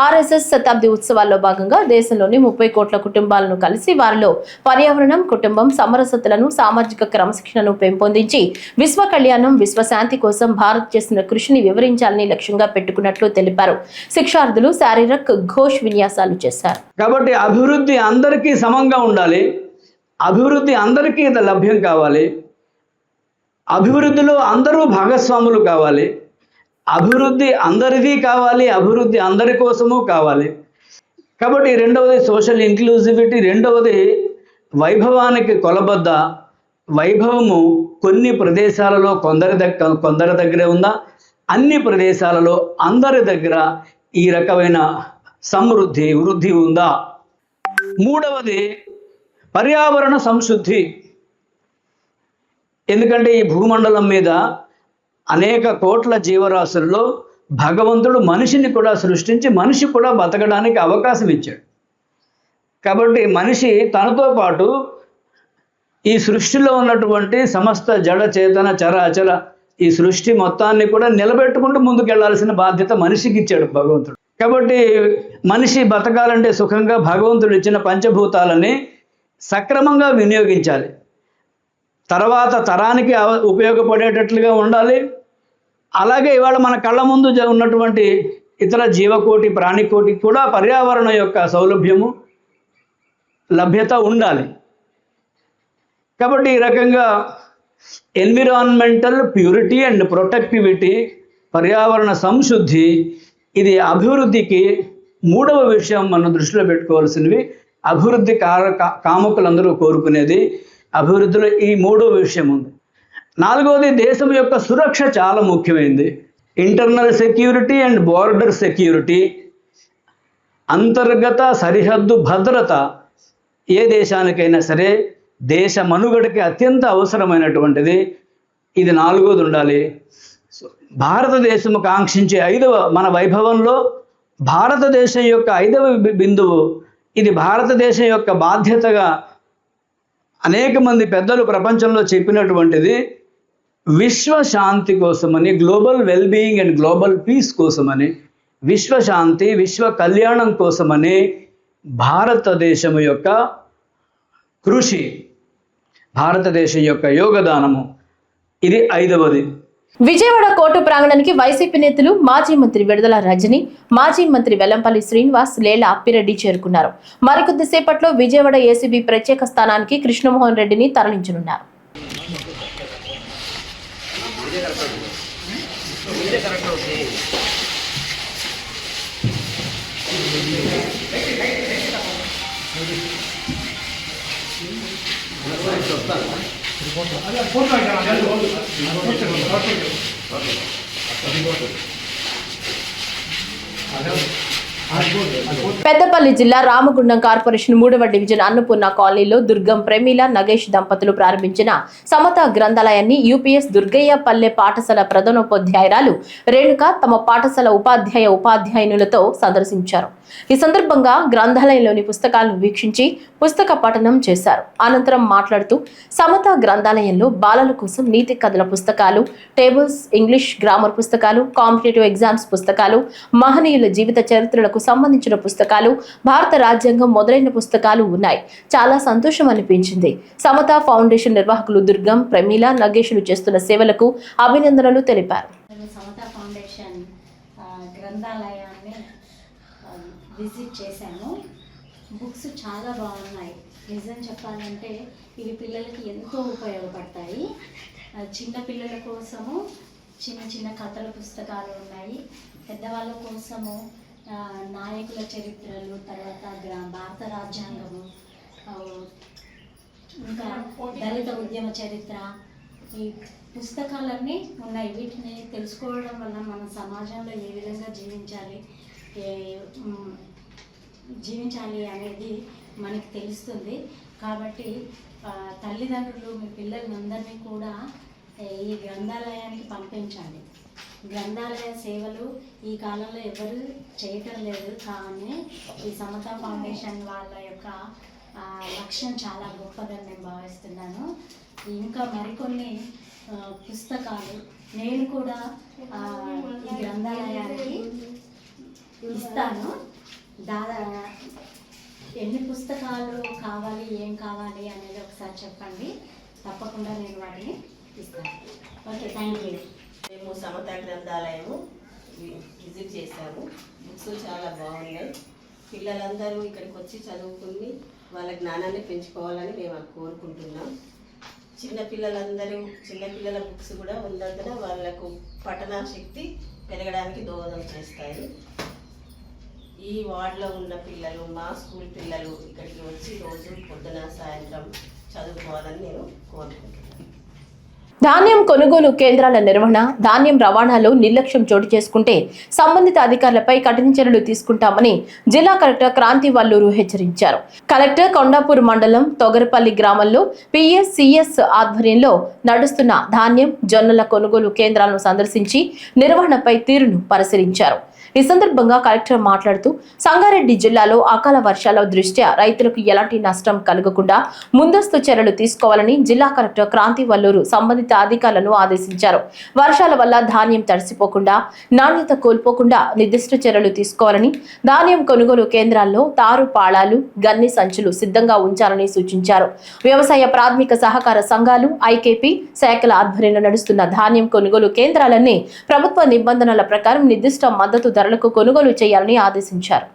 RSS శతాబ్ది ఉత్సవాల్లో భాగంగా దేశంలోని 30 కోట్ల కుటుంబాలను కలిసి వారిలో పర్యావరణం, కుటుంబం, సమరసతలను, సామాజిక క్రమశిక్షణను పెంపొందించి విశ్వ కళ్యాణం, విశ్వశాంతి కోసం భారత్ చేసిన కృషిని వివరించాలని లక్ష్యంగా పెట్టుకున్నట్లు తెలిపారు. శిక్షార్థులు శారీరక ఘోష్ విన్యాసాలు చేశారు. కాబట్టి అభివృద్ధి అందరికీ సమంగా ఉండాలి. అభివృద్ధి అందరికీ లభ్యం కావాలి. అభివృద్ధిలో అందరూ భాగస్వాములు కావాలి. అభివృద్ధి అందరిది కావాలి. అభివృద్ధి అందరి కోసము కావాలి. కాబట్టి రెండవది సోషల్ ఇంక్లూజివిటీ, రెండవది వైభవానికి కొలబద్ద. వైభవము కొన్ని ప్రదేశాలలో కొందరి దగ్గరే ఉందా, అన్ని ప్రదేశాలలో అందరి దగ్గర ఈ రకమైన సమృద్ధి, వృద్ధి ఉందా? మూడవది పర్యావరణ సంశుద్ధి. ఎందుకంటే ఈ భూమండలం మీద అనేక కోట్ల జీవరాశుల్లో భగవంతుడు మనిషిని కూడా సృష్టించి మనిషి కూడా బతకడానికి అవకాశం ఇచ్చాడు. కాబట్టి మనిషి తనతో పాటు ఈ సృష్టిలో ఉన్నటువంటి సమస్త జడ చేతన చరాచర ఈ సృష్టి మొత్తాన్ని కూడా నిలబెట్టుకుంటూ ముందుకెళ్లాల్సిన బాధ్యత మనిషికి ఇచ్చాడు భగవంతుడు. కాబట్టి మనిషి బతకాలంటే సుఖంగా భగవంతుడు ఇచ్చిన పంచభూతాలని సక్రమంగా వినియోగించాలి. తర్వాత తరానికి ఉపయోగపడేటట్లుగా ఉండాలి. అలాగే ఇవాళ మన కళ్ళ ముందు ఉన్నటువంటి ఇతర జీవకోటి, ప్రాణికోటి కూడా పర్యావరణం యొక్క సౌలభ్యము, లభ్యత ఉండాలి. కాబట్టి ఈ రకంగా ఎన్విరాన్మెంటల్ ప్యూరిటీ అండ్ ప్రొటెక్టివిటీ, పర్యావరణ సంశుద్ధి, ఇది అభివృద్ధికి మూడవ విషయం మనం దృష్టిలో పెట్టుకోవాల్సినవి. అభివృద్ధి కాముకులందరూ కోరుకునేది అభివృద్ధిలో ఈ మూడవ విషయం ఉంది. నాలుగవది దేశం యొక్క సురక్ష చాలా ముఖ్యమైనది. Internal security and border security. అంతర్గత సరిహద్దు భద్రత ఏ దేశానికైనా సరే దేశ మనుగడకి అత్యంత అవసరమైనటువంటిది. ఇది 4వది ఉండాలి. భారతదేశము కాంక్షించే 5వ మన వైభవంలో భారతదేశం యొక్క 5వ బిందువు, ఇది భారతదేశం యొక్క బాధ్యతగా అనేక మంది పెద్దలు ప్రపంచంలో చెప్పినటువంటిది, విశ్వశాంతి కోసమని, global wellbeing and global peace కోసమని, విశ్వశాంతి విశ్వ కళ్యాణం కోసమని భారతదేశం యొక్క కృషి, భారతదేశం యొక్క యోగదానము, ఇది 5వది. విజయవాడ కోర్టు ప్రాంగణానికి వైసీపీ నేతలు మాజీ మంత్రి విడుదల రజని, మాజీ మంత్రి వెల్లంపల్లి శ్రీనివాస్, లేలా అప్పిరెడ్డి చేరుకున్నారు. మరికొద్ది సేపట్లో విజయవాడ ఏసీబీ ప్రత్యేక స్థానానికి కృష్ణమోహన్ రెడ్డిని తరలించనున్నారు. పెద్దపల్లి జిల్లా రామగుండం కార్పొరేషన్ 3వ డివిజన్ అన్నపూర్ణ కాలనీలో దుర్గం ప్రమీల నగేష్ దంపతులు ప్రారంభించిన సమత గ్రంథాలయాన్ని యూపీఎస్ దుర్గయ్య పల్లె పాఠశాల ప్రధానోపాధ్యాయురాలు రేణుక తమ పాఠశాల ఉపాధ్యాయునులతో సందర్శించారు. ఈ సందర్భంగా గ్రంథాలయంలోని పుస్తకాలను వీక్షించి పుస్తక పఠనం చేశారు. అనంతరం మాట్లాడుతూ సమత గ్రంథాలయంలో బాలల కోసం నీతి కథల పుస్తకాలు, టేబుల్స్, ఇంగ్లీష్ గ్రామర్ పుస్తకాలు, కాంపిటేటివ్ ఎగ్జామ్స్ పుస్తకాలు, మహనీయుల జీవిత చరిత్రలకు సంబంధించిన పుస్తకాలు, భారత రాజ్యాంగం మొదలైన పుస్తకాలు ఉన్నాయి. చాలా సంతోషం అనిపించింది. సమత ఫౌండేషన్ నిర్వాహకులు దుర్గం, ప్రమీల, నగేష్లు చేస్తున్న సేవలకు అభినందనలు తెలిపారు. సమత ఫౌండేషన్ గ్రంథాలయాన్ని విజిట్ చేశాను. బుక్స్ చాలా బాగున్నాయి. నిజం చెప్పాలంటే ఇవి పిల్లలకి ఎంతో ఉపయోగపడతాయి. చిన్న పిల్లల కోసము చిన్న చిన్న కథల పుస్తకాలు ఉన్నాయి. పెద్దవాళ్ళ కోసము నాయకుల చరిత్రలు, తర్వాత భారత రాజ్యాంగము, ఇంకా దళిత ఉద్యమ చరిత్ర, ఈ పుస్తకాలన్నీ ఉన్నాయి. వీటిని తెలుసుకోవడం వల్ల మన సమాజంలో ఏ విధంగా జీవించాలి అనేది మనకి తెలుస్తుంది. కాబట్టి తల్లిదండ్రులు మీ పిల్లలందరినీ కూడా ఈ గ్రంథాలయానికి పంపించండి. గ్రంథాలయ సేవలు ఈ కాలంలో ఎవరు చేయటం లేదు, కానీ ఈ సమత ఫౌండేషన్ వాళ్ళ యొక్క లక్ష్యం చాలా గొప్పదని నేను భావిస్తున్నాను. ఇంకా మరికొన్ని పుస్తకాలు నేను కూడా ఈ గ్రంథాలయానికి ఇస్తాను. ఎన్ని పుస్తకాలు కావాలి, ఏం కావాలి అనేది ఒకసారి చెప్పండి. తప్పకుండా నేను వాటిని ఇస్తాను. Okay, thank you. మేము సమత గ్రంథాలయము విజిట్ చేశాము. బుక్స్ చాలా బాగున్నాయి. పిల్లలందరూ ఇక్కడికి వచ్చి చదువుకుని వాళ్ళ జ్ఞానాన్ని పెంచుకోవాలని మేము కోరుకుంటున్నాం. చిన్నపిల్లల బుక్స్ కూడా ఉన్నందున వాళ్ళకు పఠనా శక్తి పెరగడానికి దోహదం చేస్తాయి. ఈ వార్డులో ఉన్న పిల్లలు, మా స్కూల్ పిల్లలు ఇక్కడికి వచ్చి రోజు పొద్దున సాయంత్రం చదువుకోవాలని నేను కోరుకుంటున్నాను. ధాన్యం కొనుగోలు కేంద్రాల నిర్వహణ, ధాన్యం రవాణాలో నిర్లక్ష్యం చోటు చేసుకుంటే సంబంధిత అధికారులపై కఠిన చర్యలు తీసుకుంటామని జిల్లా కలెక్టర్ క్రాంతి వల్లూరు హెచ్చరించారు. కలెక్టర్ కొండాపూర్ మండలం తొగరపల్లి గ్రామంలో పిఎస్సిఎస్ ఆధ్వర్యంలో నడుస్తున్న ధాన్యం, జొన్నల కొనుగోలు కేంద్రాలను సందర్శించి నిర్వహణపై తీరును పరిశీలించారు. ఈ సందర్భంగా కలెక్టర్ మాట్లాడుతూ సంగారెడ్డి జిల్లాలో అకాల వర్షాల దృష్ట్యా రైతులకు ఎలాంటి నష్టం కలగకుండా ముందస్తు చర్యలు తీసుకోవాలని జిల్లా కలెక్టర్ క్రాంతి వల్లూరు సంబంధిత అధికారులను ఆదేశించారు. వర్షాల వల్ల ధాన్యం తడిసిపోకుండా, నాణ్యత కోల్పోకుండా నిర్దిష్ట చర్యలు తీసుకోవాలని, ధాన్యం కొనుగోలు కేంద్రాల్లో తారు పాళాలు, గన్ని సంచులు సిద్ధంగా ఉంచాలని సూచించారు. వ్యవసాయ ప్రాథమిక సహకార సంఘాలు, ఐకేపీ శాఖల ఆధ్వర్యంలో నడుస్తున్న ధాన్యం కొనుగోలు కేంద్రాలన్నీ ప్రభుత్వ నిబంధనల ప్రకారం నిర్దిష్ట మద్దతు ధరలకు కొనుగోలు చేయాలని ఆదేశించారు.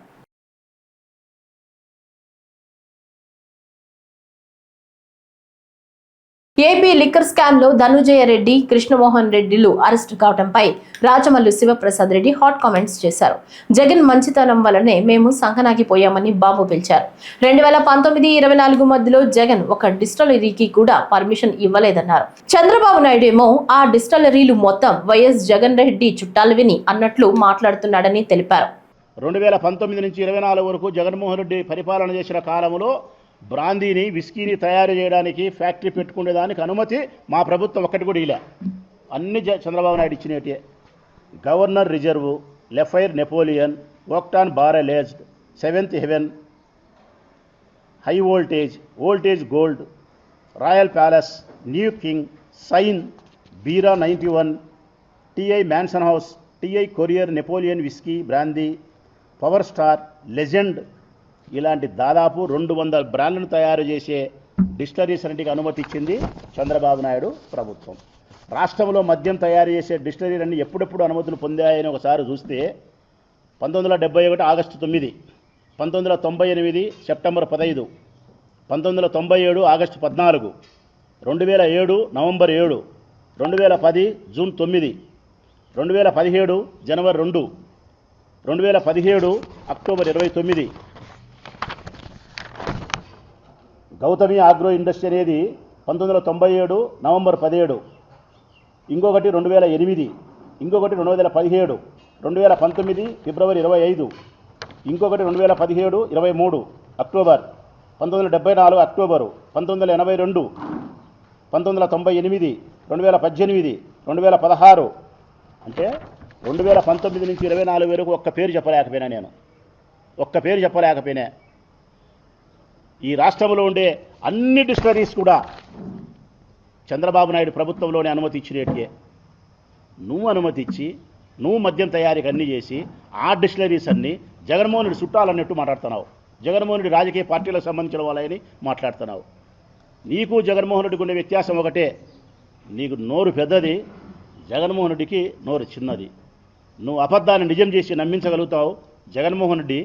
ఏపీ లిక్కర్ స్కామ్ లో ధనుంజయ రెడ్డి, కృష్ణమోహన్ రెడ్డిలు అరెస్టు కావడంపై రాజమల్లు శివప్రసాద్ రెడ్డి హాట్ కామెంట్స్ చేశారు. జగన్ మంచితనం వల్లనే మేము సంకనాగిపోయామని బాబు పిలిచారు. 2019-24 మధ్యలో జగన్ ఒక డిస్టిలరీకి కూడా పర్మిషన్ ఇవ్వలేదన్నారు. చంద్రబాబు నాయుడు ఏమో ఆ డిస్టిలరీలు మొత్తం వైఎస్ జగన్ రెడ్డి చుట్టాలు విని అన్నట్లు మాట్లాడుతున్నాడని తెలిపారు. 2019 నుంచి 24 వరకు జగన్మోహన్ రెడ్డి పరిపాలన చేసిన కాలంలో బ్రాందీని విస్కీని తయారు చేయడానికి ఫ్యాక్టరీ పెట్టుకునేదానికి అనుమతి మా ప్రభుత్వం ఒక్కటి కూడా ఇలా. అన్ని చంద్రబాబు నాయుడు ఇచ్చినట్టే. గవర్నర్ రిజర్వ్, లెఫైర్ Napoleon, octane barrel aged, seventh heaven, high voltage gold, royal palace, new king, sign, Bira 91, TI mansion house, TI courier, Napoleon whisky brandy, power star, legend ఇలాంటి దాదాపు 200 బ్రాండ్లను తయారు చేసే డిస్టిలరీస్ అన్నింటికి అనుమతి ఇచ్చింది చంద్రబాబు నాయుడు ప్రభుత్వం. రాష్ట్రంలో మద్యం తయారు చేసే డిస్టిలరీలన్నీ ఎప్పుడెప్పుడు అనుమతులు పొందాయని ఒకసారి చూస్తే 1971 August 9, 1998 September 15, 1997 August 14, 2007 November 7, 2010 June 9, 2017 జనవరి 2, 2017 అక్టోబర్ 29. గౌతమి ఆగ్రో ఇండస్ట్రీ అనేది 1997 నవంబర్ 17, ఇంకొకటి 2008, ఇంకొకటి 2017, 2019 ఫిబ్రవరి 25, ఇంకొకటి 2017 23 అక్టోబర్, 1974 అక్టోబరు, 1982, 1998, 2018, 2016 అంటే 2019 నుంచి 24 వరకు ఒక్క పేరు చెప్పలేకపోయినా నేను. ఈ రాష్ట్రంలో ఉండే అన్ని డిస్టిలరీస్ కూడా చంద్రబాబు నాయుడు ప్రభుత్వంలోనే అనుమతి ఇచ్చినట్టే. నువ్వు అనుమతి ఇచ్చి నువ్వు మద్యం తయారీకి అన్నీ చేసి ఆ డిస్టిలరీస్ అన్నీ జగన్మోహన్ రెడ్డి చుట్టాలన్నట్టు మాట్లాడుతున్నావు. జగన్మోహన్ రెడ్డి రాజకీయ పార్టీలకు సంబంధించిన వాళ్ళని మాట్లాడుతున్నావు. నీకు జగన్మోహన్ రెడ్డికి ఉండే వ్యత్యాసం ఒకటే, నీకు నోరు పెద్దది, జగన్మోహన్ రెడ్డికి నోరు చిన్నది. నువ్వు అబద్ధాన్ని నిజం చేసి నమ్మించగలుగుతావు. జగన్మోహన్ రెడ్డి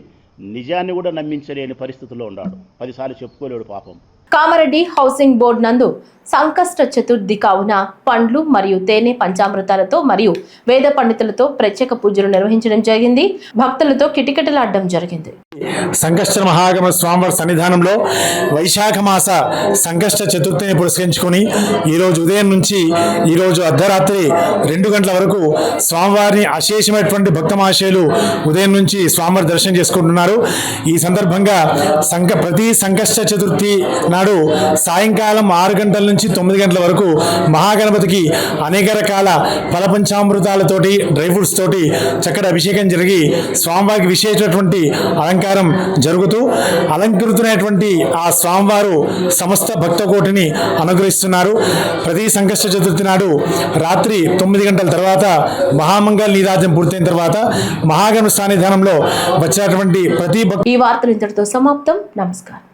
నిజాన్ని కూడా నమ్మించలేని పరిస్థితుల్లో ఉన్నాడు. 10 సార్లు చెప్పుకోలేడు పాపం. కామారెడ్డి హౌసింగ్ బోర్డు నందు సంకష్ట చతుర్థి కావున పండ్లు మరియు తేనె పంచామృతాలతో మరియు వేద పండితులతో ప్రత్యేక పూజలు నిర్వహించడం జరిగింది. భక్తులతో కిటకిటలాడడం జరిగింది. సంకష్ట మహాగమ స్వామివారి సన్నిధానంలో వైశాఖ మాస సంకష్ట చతుర్థిని పురస్కరించుకొని ఈరోజు ఉదయం నుంచి ఈరోజు అర్ధరాత్రి 2 గంటల వరకు స్వామివారిని అశేషమైనటువంటి భక్త మహాశయులు ఉదయం నుంచి స్వామివారి దర్శనం చేసుకుంటున్నారు. ఈ సందర్భంగా ప్రతి సంకష్ట చతుర్థి నాడు సాయంకాలం 6 గంటల నుంచి 9 గంటల వరకు మహాగణపతికి అనేక రకాల ఫలపంచామృతాలతోటి డ్రై ఫ్రూట్స్ తోటి చక్కటి అభిషేకం జరిగి స్వామివారికి విశేషమైనటువంటి అలంకారం జరుగుతూ అలంకృతున్నటువంటి ఆ స్వామివారు సమస్త భక్త కోటిని అనుగ్రహిస్తున్నారు. ప్రతి సంకష్ట చతుర్థి నాడు రాత్రి 9 గంటల తర్వాత మహామంగళ నీరాజనం పూర్తయిన తర్వాత మహాగణపతి సన్నిధానంలో వచ్చినటువంటి ప్రతి ఈ వార్తలు ఇంతటితో సమాప్తం. నమస్కారం.